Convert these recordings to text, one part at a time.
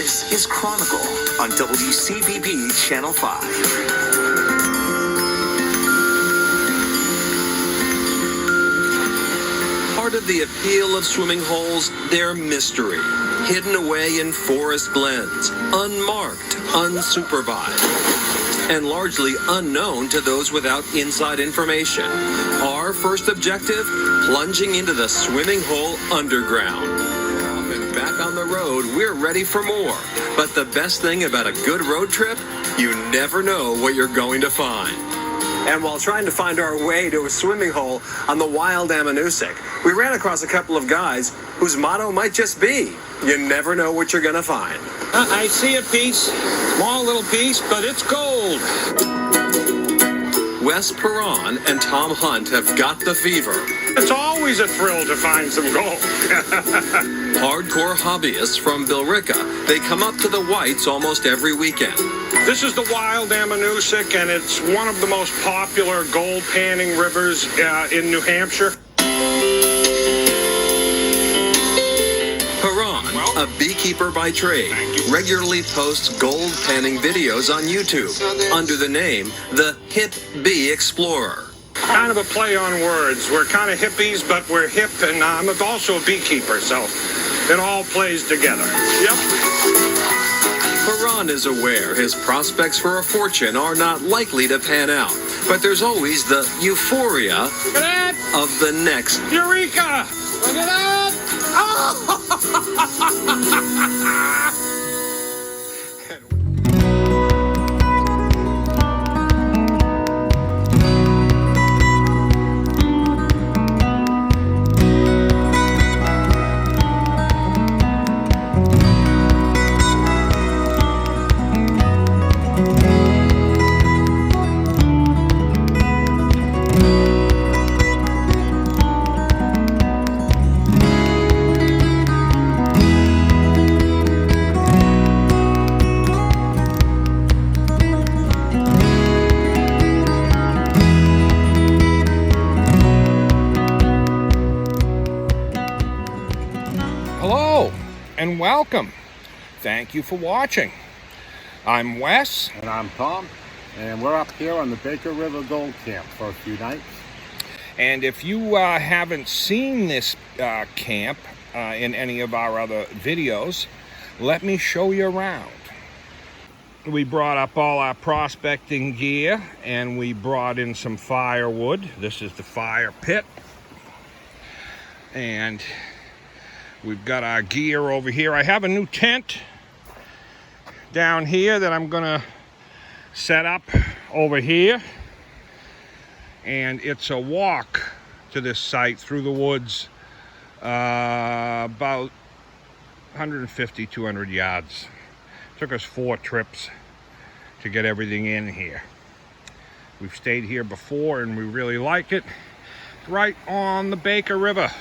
This is Chronicle on WCVB Channel 5. Part of the appeal of swimming holes, their mystery. Hidden away in forest glens, unmarked, unsupervised, and largely unknown to those without inside information. Our first objective, plunging into the swimming hole underground. And back on the road, we're ready for more. But the best thing about a good road trip, you never know what you're going to find. And while trying to find our way to a swimming hole on the wild Ammonoosuc, we ran across a couple of guys whose motto might just be, you never know what you're going to find. I see a piece, small little piece, but it's gold. Wes Tom and Tom Hunt have got the fever. It's always a thrill to find some gold. Hardcore hobbyists from Billerica, they come up to the Whites almost every weekend. This is the wild Ammonoosuc, and it's one of the most popular gold panning rivers in New Hampshire. A beekeeper by trade, regularly posts gold panning videos on YouTube under the name The Hip Bee Explorer. Kind of a play on words. We're kind of hippies, but we're hip, and I'm also a beekeeper, so it all plays together. Yep. Haran is aware his prospects for a fortune are not likely to pan out, but there's always the euphoria of the next Eureka! Look at that! And welcome. Thank you for watching. I'm Wes. And I'm Tom. And we're up here on the Baker River Gold Camp for a few nights. And if you haven't seen this camp in any of our other videos, let me show you around. We brought up all our prospecting gear and we brought in some firewood. This is the fire pit. And we've got our gear over here. I have a new tent down here that I'm gonna set up over here. And it's a walk to this site through the woods, about 150, 200 yards. Took us 4 trips to get everything in here. We've stayed here before and we really like it. Right on the Baker River.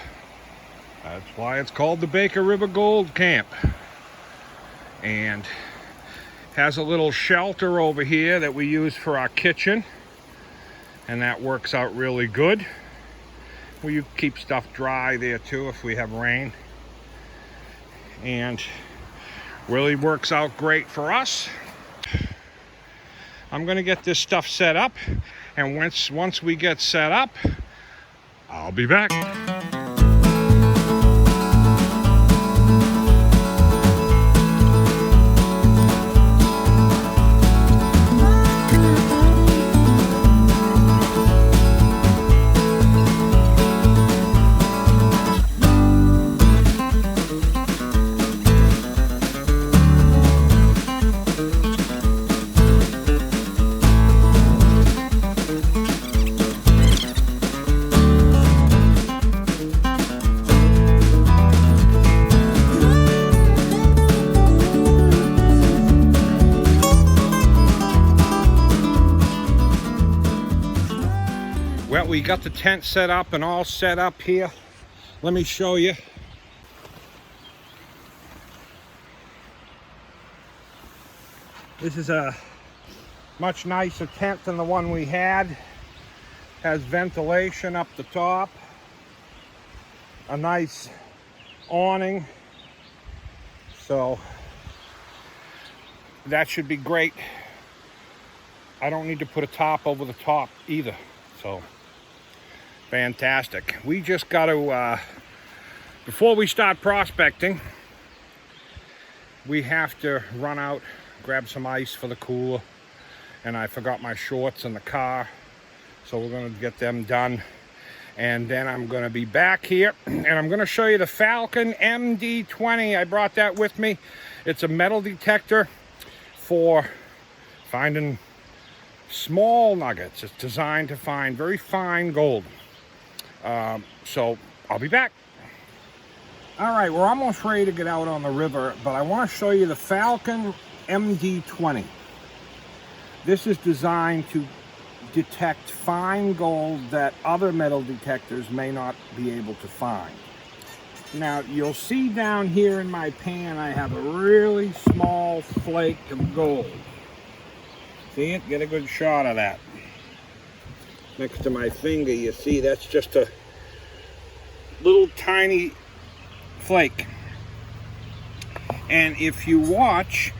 That's why it's called the Baker River Gold Camp. And has a little shelter over here that we use for our kitchen. And that works out really good. We keep stuff dry there too if we have rain. And really works out great for us. I'm gonna get this stuff set up. And once we get set up, I'll be back. Well, we got the tent set up and all set up here. Let me show you. This is a much nicer tent than the one we had. Has ventilation up the top. A nice awning. So that should be great. I don't need to put a top over the top either. So, fantastic. We just got to, before we start prospecting, we have to run out, grab some ice for the cooler. And I forgot my shorts in the car. So we're going to get them done. And then I'm going to be back here. And I'm going to show you the Falcon MD20. I brought that with me. It's a metal detector for finding small nuggets. It's designed to find very fine gold. So I'll be back. All right, we're almost ready to get out on the river, but I want to show you the Falcon MD20. This is designed to detect fine gold that other metal detectors may not be able to find. Now, you'll see down here in my pan, I have a really small flake of gold. See it? Get a good shot of that. Next to my finger, you see that's just a little tiny flake. And if you watch,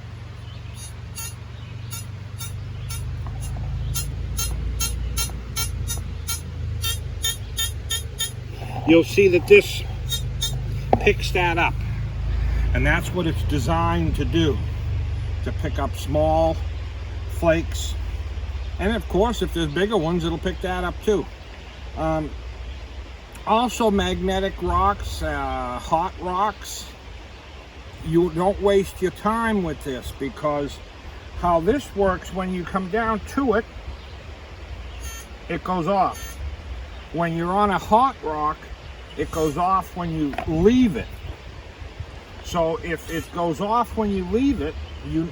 you'll see that this picks that up. And that's what it's designed to do, to pick up small flakes. And of course, if there's bigger ones, it'll pick that up too. Also magnetic rocks, hot rocks. You don't waste your time with this, because how this works, when you come down to it, it goes off. When you're on a hot rock, it goes off when you leave it. So if it goes off when you leave it, you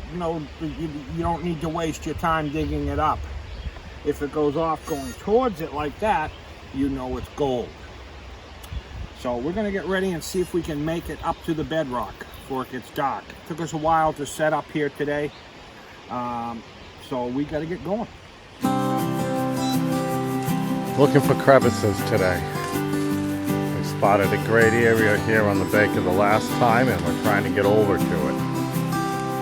don't need to waste your time digging it up. If it goes off going towards it like that, you know it's gold. So we're going to get ready and see if we can make it up to the bedrock before it gets dark. It took us a while to set up here today, so we got to get going. Looking for crevices today. We spotted a great area here on the bank of the last time, and we're trying to get over to it.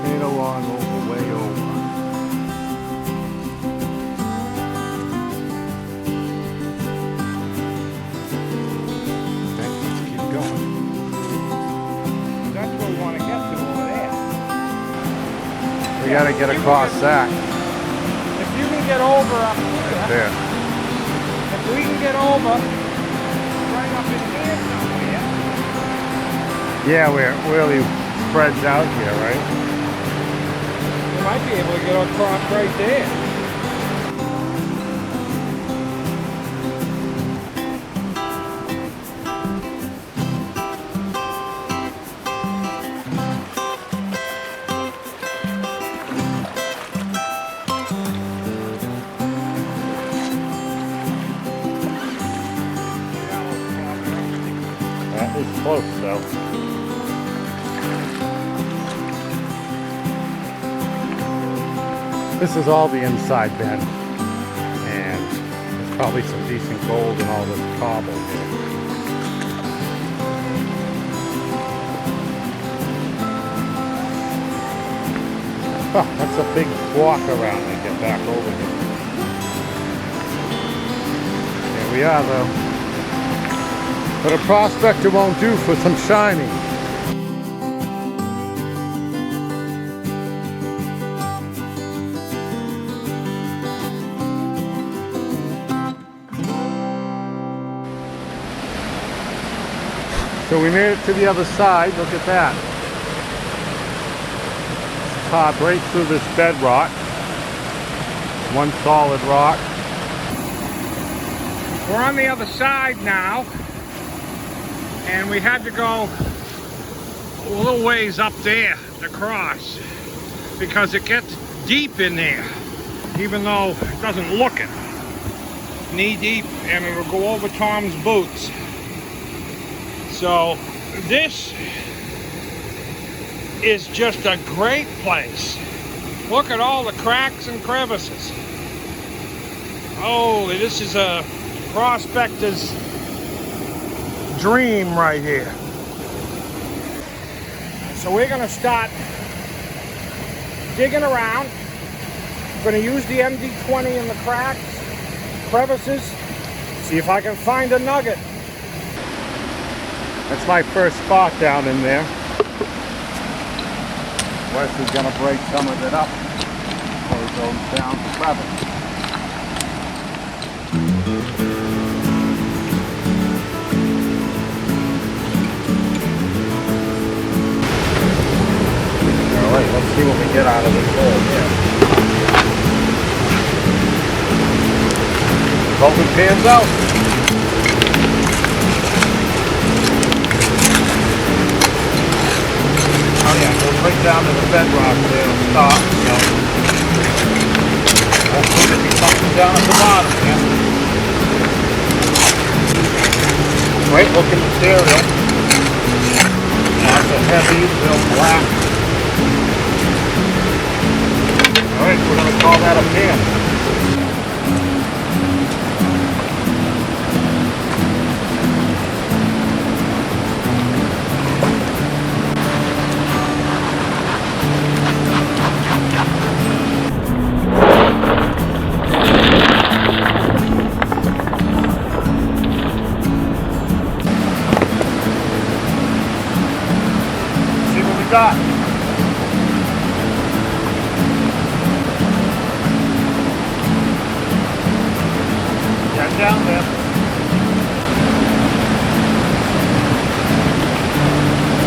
Ain't along over, way over. Okay, let's keep going. That's where we want to get to over there. We gotta get across that. If you can get over up here. Right there. If we can get over right up in here somewhere. Yeah, where it really spreads out here, right? We might be able to get across right there. That is close, though. This is all the inside bend, and there's probably some decent gold in all this cobble here. Oh, that's a big walk around to get back over here. Here we are, though. But a prospector won't do for some shining. So we made it to the other side. Look at that. Pop right through this bedrock. One solid rock. We're on the other side now, and we had to go a little ways up there to cross because it gets deep in there, even though it doesn't look it. Knee deep, and it'll go over Tom's boots. So this is just a great place. Look at all the cracks and crevices. Oh, this is a prospector's dream right here. So we're going to start digging around. I'm going to use the MD20 in the cracks, crevices, see if I can find a nugget. That's my first spot down in there. Wes is going to break some of it up before he goes down the crevice. Alright, let's see what we get out of this hole here. Hope it pans out. Oh yeah, goes right down to the bedrock there and stop, so hopefully there'll be something down at the bottom here. Great looking material. Lots of heavy, real black. Alright, we're going to call that a pan. See what we got. Down there.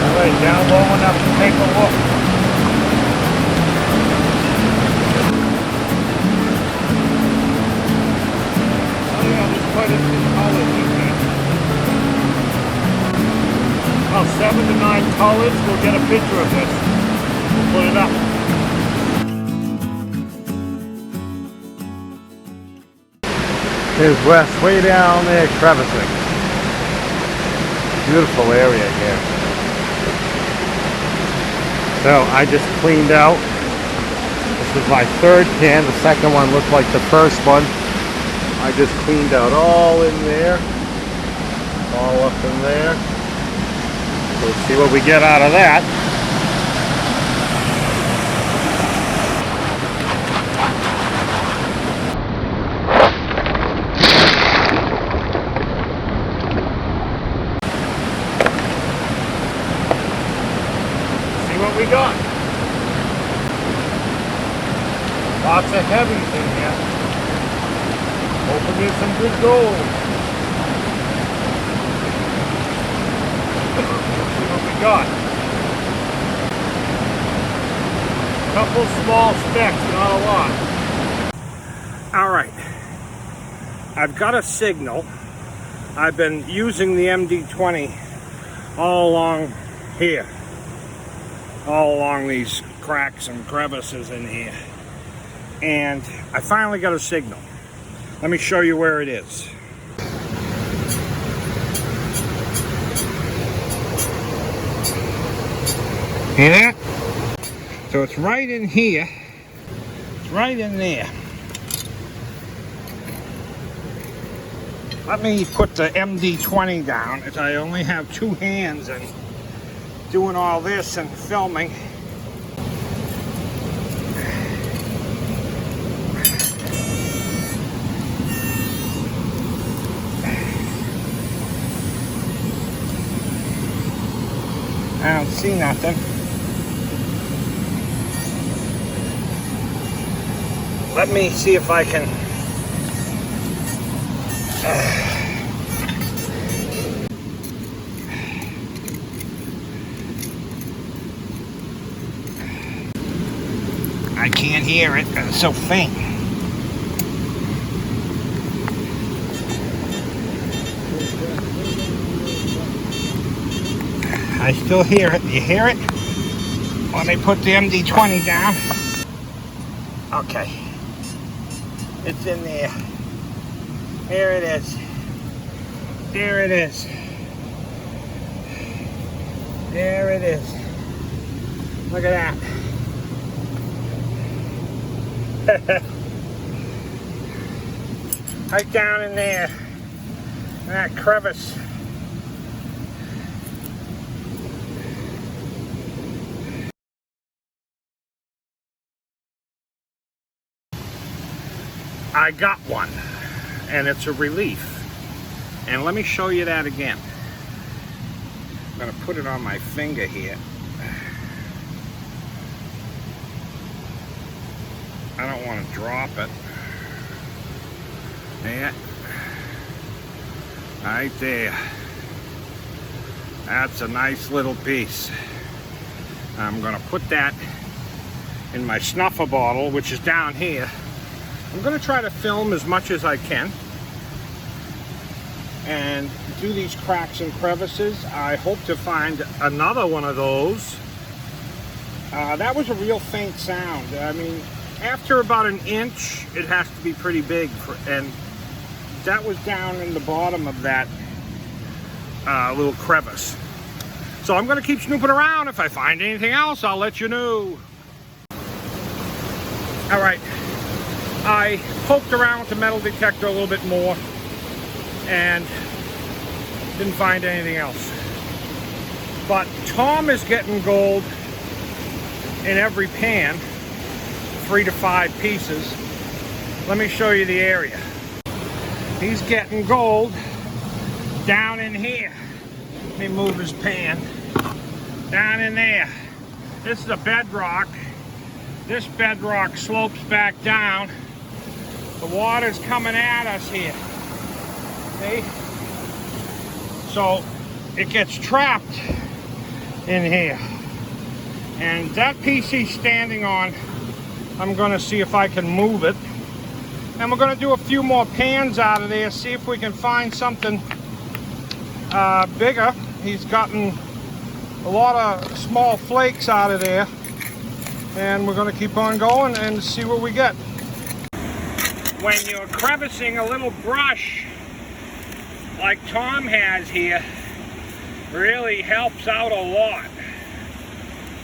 Alright, down low enough to take a look. Oh yeah, there's quite a few colors in there. About 7 to 9 colors. We'll get a picture of this. We'll put it up. Here's Wes way down there crevicing. Beautiful area here. So I just cleaned out. This is my third can. The second one looked like the first one. I just cleaned out all in there. All up in there. So let's see what we get out of that. What we got. Lots of heavies in here. Hoping there's some good gold. Let's see what we got. Couple small specks, not a lot. Alright. I've got a signal. I've been using the MD20 all along here. All along these cracks and crevices in here. And I finally got a signal. Let me show you where it is. See that? So it's right in here. It's right in there. Let me put the MD20 down, as I only have two hands and doing all this and filming. I don't see nothing. Let me see if I can I can't hear it, it's so faint. I still hear it. You hear it? Let me put the MD20 down. Okay. It's in there. There it is. There it is. There it is. Look at that. Right down in there, in that crevice. I got one, and it's a relief. And let me show you that again. I'm gonna put it on my finger here. I don't want to drop it. Yeah. Right there. That's a nice little piece. I'm gonna put that in my snuffer bottle, which is down here. I'm gonna try to film as much as I can and do these cracks and crevices. I hope to find another one of those. That was a real faint sound. I mean, after about an inch, it has to be pretty big, and that was down in the bottom of that little crevice. So I'm gonna keep snooping around. If I find anything else, I'll let you know. All right, I poked around with the metal detector a little bit more and didn't find anything else. But Tom is getting gold in every pan, 3 to 5 pieces. Let me show you the area. He's getting gold down in here. Let me move his pan. Down in there. This is a bedrock. This bedrock slopes back down. The water's coming at us here. See? So it gets trapped in here. And that piece he's standing on, I'm gonna see if I can move it. And we're gonna do a few more pans out of there, see if we can find something bigger. He's gotten a lot of small flakes out of there. And we're gonna keep on going and see what we get. When you're crevicing, a little brush like Tom has here really helps out a lot.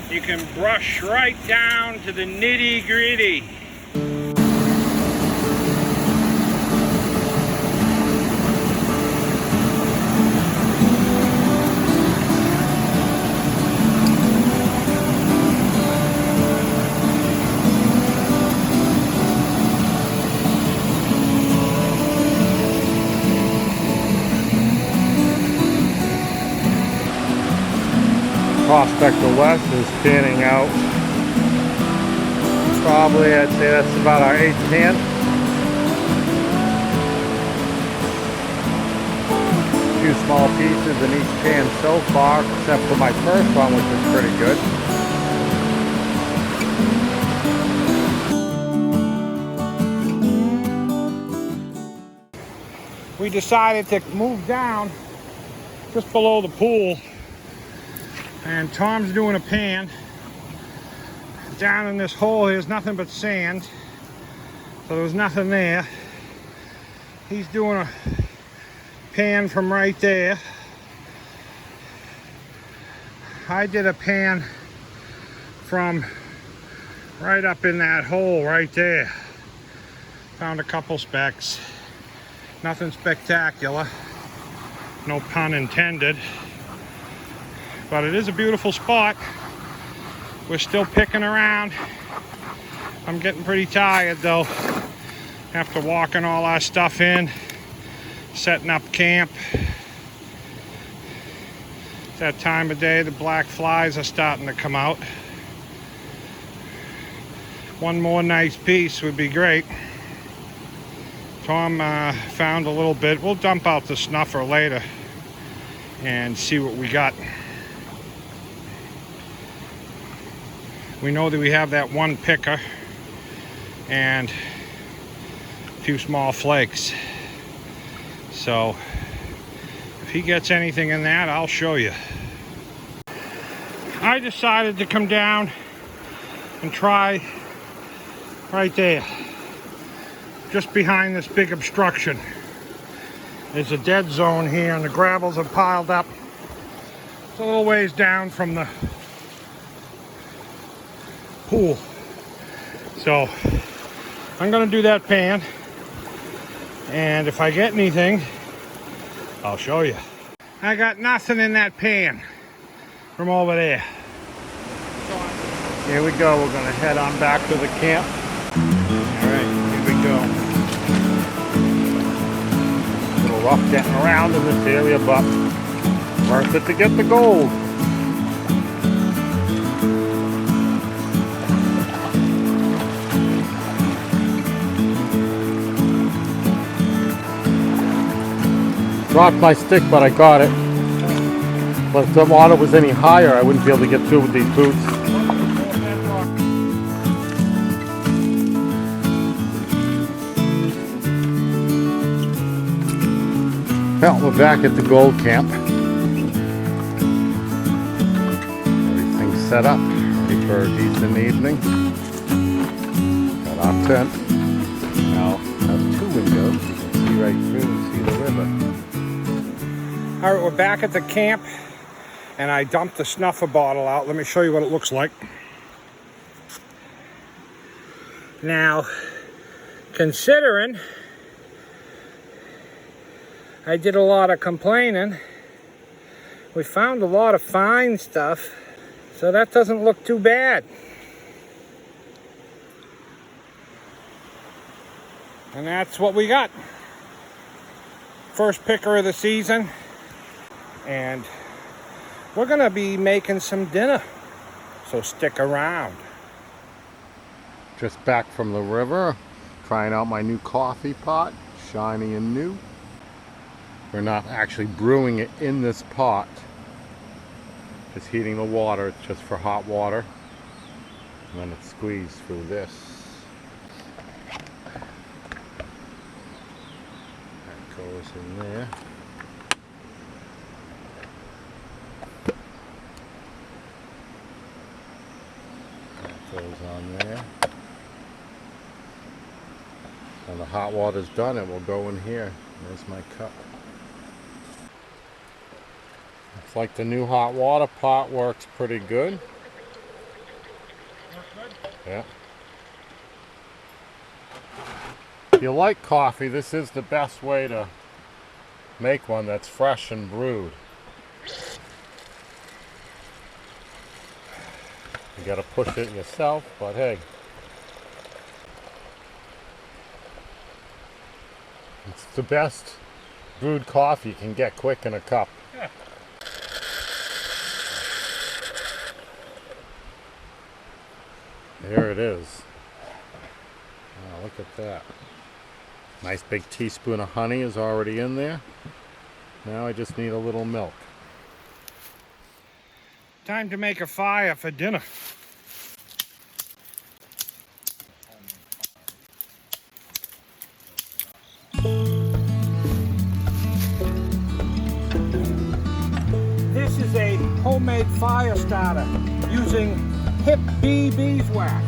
You can brush right down to the nitty-gritty. Prospector West is panning out. Probably, I'd say that's about our 8th pan. A few small pieces in each pan so far, except for my first one, which is pretty good. We decided to move down just below the pool. And Tom's doing a pan. Down in this hole here's nothing but sand. So there's nothing there. He's doing a pan from right there. I did a pan from right up in that hole right there. Found a couple specks. Nothing spectacular. No pun intended. But it is a beautiful spot. We're still picking around. I'm getting pretty tired though. After walking all our stuff in, setting up camp. It's that time of day, the black flies are starting to come out. One more nice piece would be great. Tom found a little bit. We'll dump out the snuffer later and see what we got. We know that we have that one picker and a few small flakes. So if he gets anything in that, I'll show you. I decided to come down and try right there, just behind this big obstruction. There's a dead zone here and the gravels are piled up. It's a little ways down from the pool. So I'm gonna do that pan, and if I get anything, I'll show you. I got nothing in that pan from over there. Here we go. We're gonna head on back to the camp. All right, here we go. rough getting around in this area, but worth it to get the gold. Dropped my stick, but I got it. But if the water was any higher, I wouldn't be able to get through with these boots. Well, we're back at the gold camp. Everything's set up, ready for a decent evening. Got our tent. Now, has 2 windows. You can see right through and see the river. All right, we're back at the camp, and I dumped the snuffer bottle out. Let me show you what it looks like. Now, considering I did a lot of complaining, we found a lot of fine stuff, so that doesn't look too bad. And that's what we got. First picker of the season. And we're gonna be making some dinner, so stick around. Just back from the river, trying out my new coffee pot, shiny and new. We're not actually brewing it in this pot, just heating the water. It's just for hot water, and then it's squeezed through this. That goes in there. Goes on there. When the hot water's done, it will go in here. There's my cup. Looks like the new hot water pot works pretty good. Yeah. If you like coffee, this is the best way to make one that's fresh and brewed. You gotta push it yourself, but hey. It's the best brewed coffee you can get quick in a cup. Yeah. There it is. Oh, look at that. Nice big teaspoon of honey is already in there. Now I just need a little milk. Time to make a fire for dinner. This is a homemade fire starter using hip bee beeswax.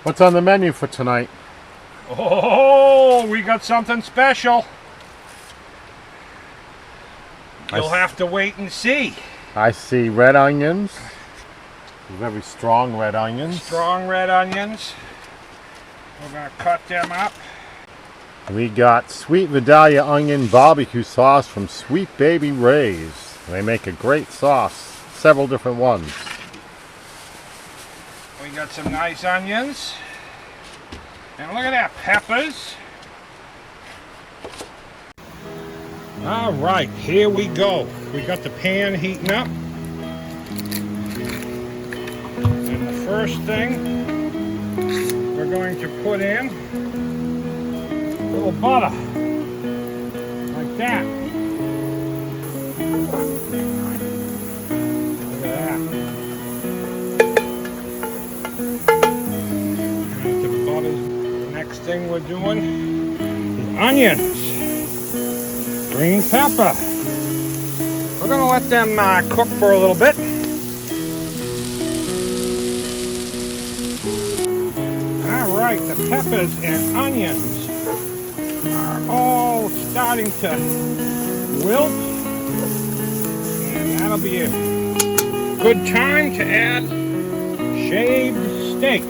What's on the menu for tonight? Oh, we got something special. You'll have to wait and see. I see red onions. Very strong red onions. Strong red onions. We're going to cut them up. We got sweet Vidalia onion barbecue sauce from Sweet Baby Ray's. They make a great sauce, several different ones. We got some nice onions. And look at that, peppers. All right, here we go. We got the pan heating up. And the first thing we're going to put in a little butter. Like that. Look at that. we're doing is onions, green pepper. We're gonna let them cook for a little bit. All right, the peppers and onions are all starting to wilt, and that'll be a good time to add shaved steak.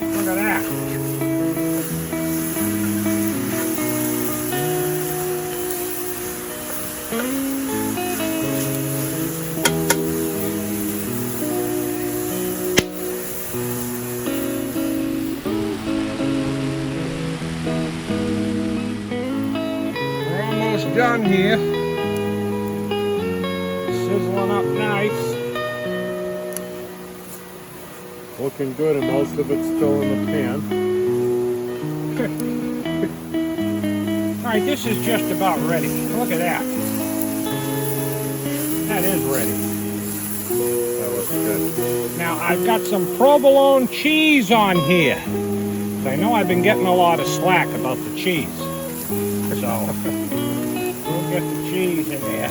Look at that. We're almost done here. Sizzling up nice. Looking good, and most of it's still in the pan. All right, this is just about ready. Look at that. That is ready. That looks good. Now, I've got some provolone cheese on here. I know I've been getting a lot of slack about the cheese. So, we'll get the cheese in there.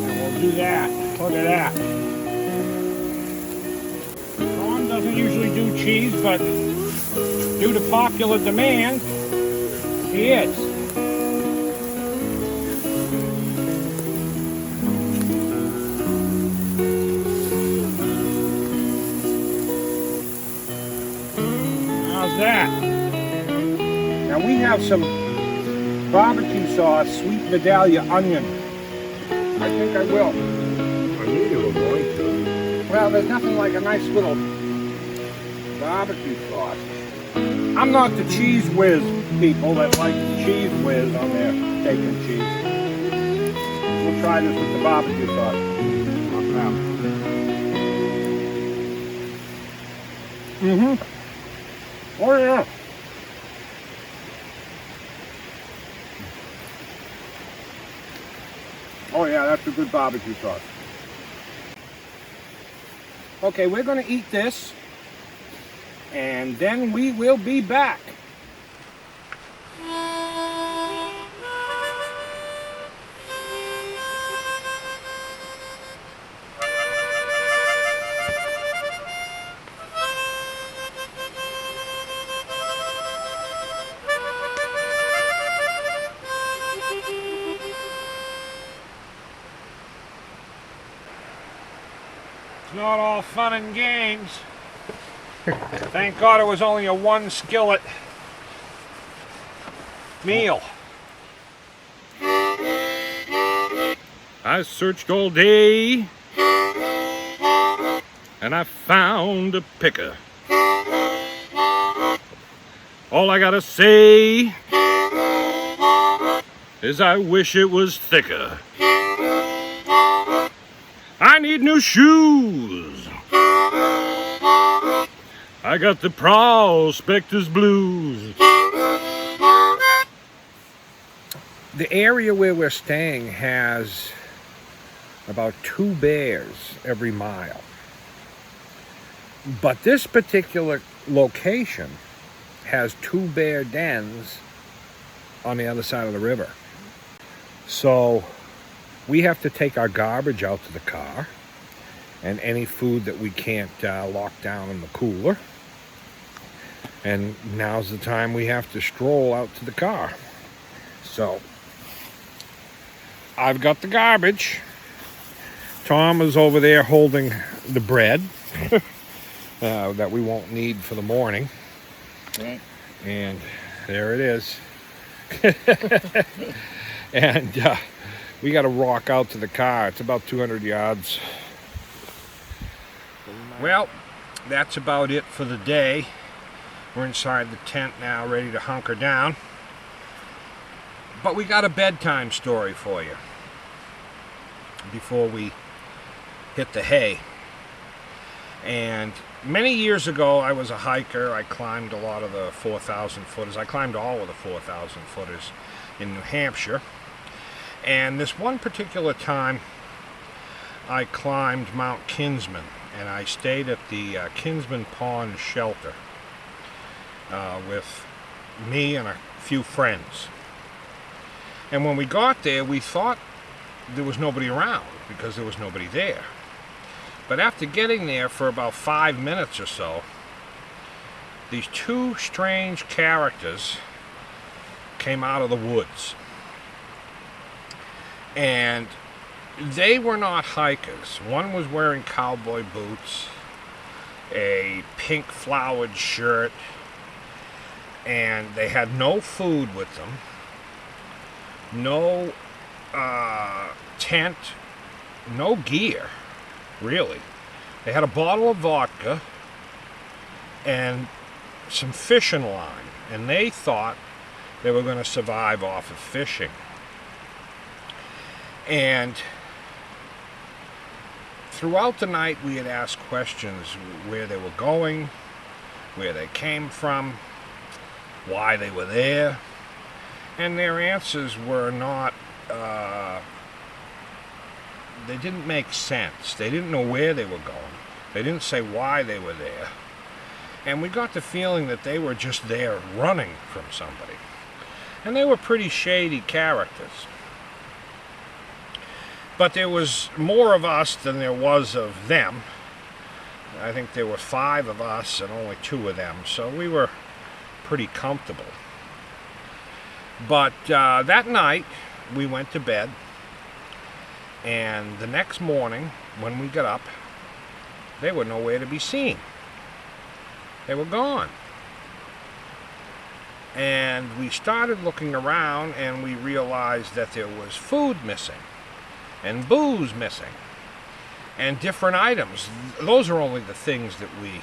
And we'll do that. Look at that. Ron doesn't usually do cheese, but due to popular demand, he is. How's that? Now we have some barbecue sauce, sweet Vidalia onion. I think I will. I knew you were going to. Well, there's nothing like a nice little barbecue sauce. I'm not the cheese whiz people that like cheese whiz on their steak and cheese. We'll try this with the barbecue sauce. Oh yeah. Oh yeah, that's a good barbecue sauce. Okay, we're going to eat this, and then we will be back. It's not all fun and games. Thank God it was only a one skillet meal. I searched all day, and I found a picker. All I gotta say is I wish it was thicker. I need new shoes. I got the prospector's blues. The area where we're staying has about 2 bears every mile. But this particular location has 2 bear dens on the other side of the river. So we have to take our garbage out to the car and any food that we can't lock down in the cooler. And now's the time we have to stroll out to the car. So I've got the garbage. Tom is over there holding the bread that we won't need for the morning. Right. And there it is. And we got to walk out to the car. It's about 200 yards. Well, that's about it for the day. We're inside the tent now, ready to hunker down. But we got a bedtime story for you before we hit the hay. And many years ago, I was a hiker. I climbed a lot of the 4,000 footers. I climbed all of the 4,000 footers in New Hampshire. And this one particular time, I climbed Mount Kinsman and I stayed at the Kinsman Pond shelter with me and a few friends. And when we got there, we thought there was nobody around because there was nobody there. But after getting there for about 5 minutes or so, these two strange characters came out of the woods. And they were not hikers. One was wearing cowboy boots, a pink flowered shirt, and they had no food with them, no tent, no gear, really. They had a bottle of vodka and some fishing line, and they thought they were going to survive off of fishing. And throughout the night we had asked questions where they were going, where they came from, why they were there, and their answers were not, they didn't make sense. They didn't know where they were going. They didn't say why they were there. And we got the feeling that they were just there running from somebody. And they were pretty shady characters. But there was more of us than there was of them. I think there were 5 of us and only 2 of them, so we were pretty comfortable. But that night we went to bed, and the next morning when we got up, they were nowhere to be seen. They were gone. And we started looking around, and we realized that there was food missing and booze missing and different items. Those are only the things that we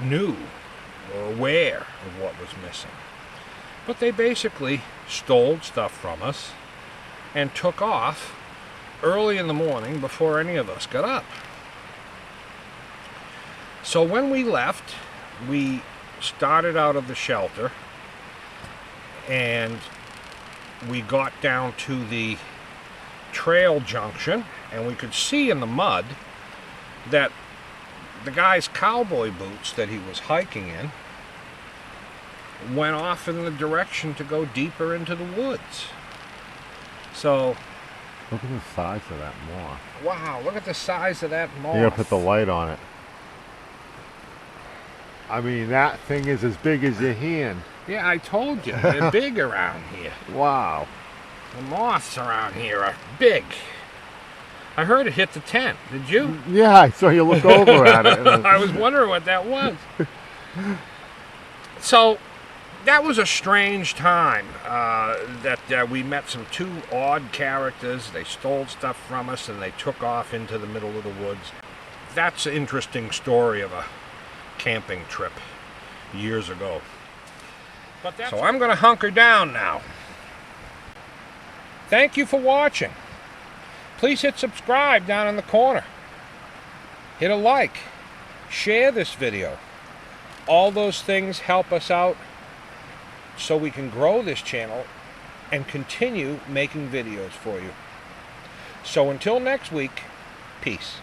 knew or aware of what was missing. But they basically stole stuff from us and took off early in the morning before any of us got up. So when we left, we started out of the shelter and we got down to the trail junction, and we could see in the mud that the guy's cowboy boots that he was hiking in went off in the direction to go deeper into the woods. So Look at the size of that moth. wow, look at the size of that moth. You gotta put the light on it. I mean, that thing is as big as your hand. Yeah, I told you, they're big around here. Wow. The moths around here are big. I heard it hit the tent. Did you? Yeah, I saw you look over at it. I was wondering what that was. So, that was a strange time that we met some 2 odd characters. They stole stuff from us and they took off into the middle of the woods. That's an interesting story of a camping trip years ago. So I'm going to hunker down now. Thank you for watching. Please hit subscribe down in the corner. Hit a like. Share this video. All those things help us out so we can grow this channel and continue making videos for you. So until next week, peace.